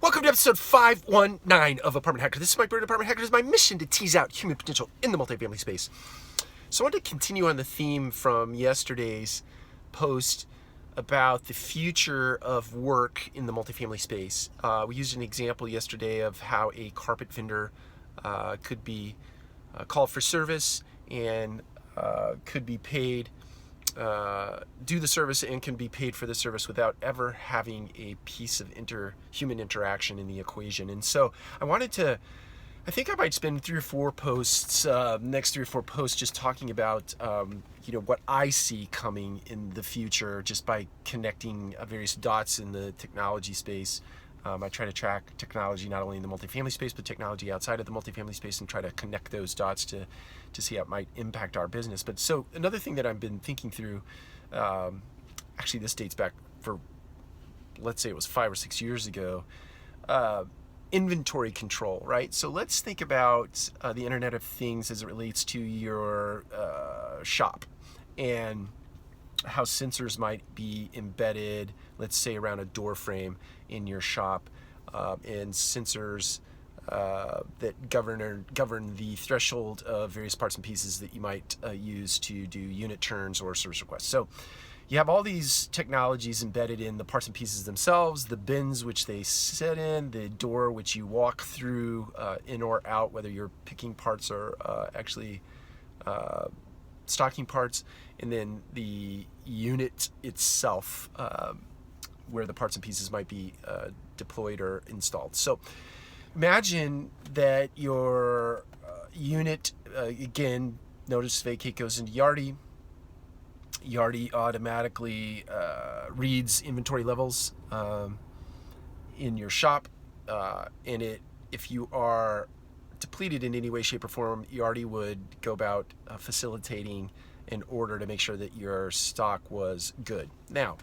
Welcome to episode 519 of Apartment Hacker. This is Mike Bird. Apartment Hacker. It is my mission to tease out human potential in the multifamily space. So I want to continue on the theme from yesterday's post about the future of work in the multifamily space. We used an example yesterday of how a carpet vendor could be called for service and could be paid, do the service and can be paid for the service without ever having a piece of human interaction in the equation. And so I think I might spend 3 or 4 posts, next 3 or 4 posts, just talking about, what I see coming in the future just by connecting various dots in the technology space. I try to track technology not only in the multifamily space, but technology outside of the multifamily space and try to connect those dots to see how it might impact our business. But so another thing that I've been thinking through, actually this dates back for, let's say it was 5 or 6 years ago, inventory control, right? So let's think about the Internet of Things as it relates to your shop and how sensors might be embedded, let's say around a door frame in your shop, and sensors that govern the threshold of various parts and pieces that you might use to do unit turns or service requests. So you have all these technologies embedded in the parts and pieces themselves, the bins which they sit in, the door which you walk through in or out, whether you're picking parts or actually stocking parts, and then the unit itself where the parts and pieces might be deployed or installed. So imagine that your unit, again, notice vacate goes into Yardi. Yardi automatically reads inventory levels in your shop, and if you are depleted in any way, shape, or form, Yardi would go about facilitating an order to make sure that your stock was good. Now,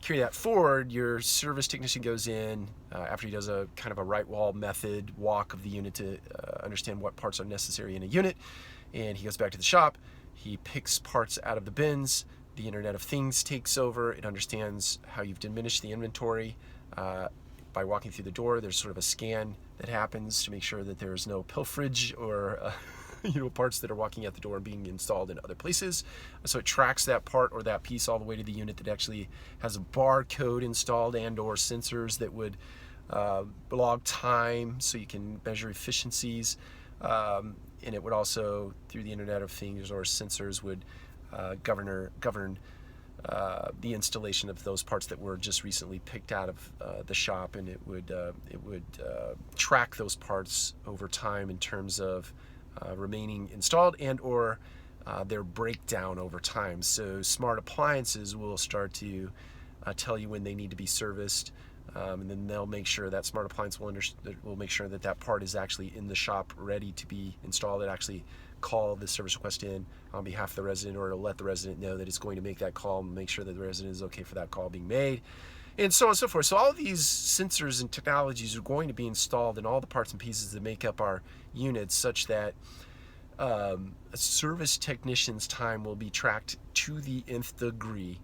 carry that forward, your service technician goes in after he does a kind of a right wall method walk of the unit to understand what parts are necessary in a unit, and he goes back to the shop. He picks parts out of the bins. The Internet of Things takes over. It understands how you've diminished the inventory by walking through the door. There's sort of a scan that happens to make sure that there's no pilferage or parts that are walking out the door and being installed in other places. So it tracks that part or that piece all the way to the unit that actually has a barcode installed and or sensors that would log time so you can measure efficiencies. And it would also, through the Internet of Things or sensors, would govern the installation of those parts that were just recently picked out of the shop, and it would track those parts over time in terms of remaining installed and or their breakdown over time. So smart appliances will start to tell you when they need to be serviced, and then they'll make sure that smart appliance will make sure that part is actually in the shop ready to be installed. It actually call the service request in on behalf of the resident, or to let the resident know that it's going to make that call and make sure that the resident is okay for that call being made, and so on and so forth. So all of these sensors and technologies are going to be installed in all the parts and pieces that make up our units, such that a service technician's time will be tracked to the nth degree,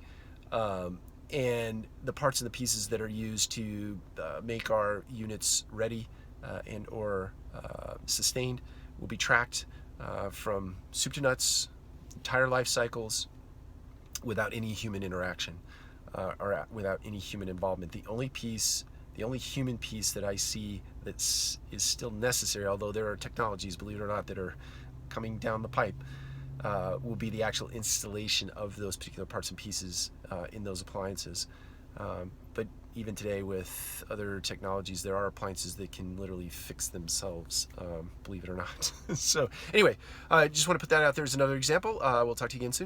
and the parts and the pieces that are used to make our units ready and or sustained will be tracked from soup to nuts, entire life cycles, without any human interaction or without any human involvement. The only human piece that I see that is still necessary, although there are technologies, believe it or not, that are coming down the pipe, will be the actual installation of those particular parts and pieces in those appliances. But even today with other technologies, there are appliances that can literally fix themselves, believe it or not. So anyway, I just want to put that out there as another example. We'll talk to you again soon.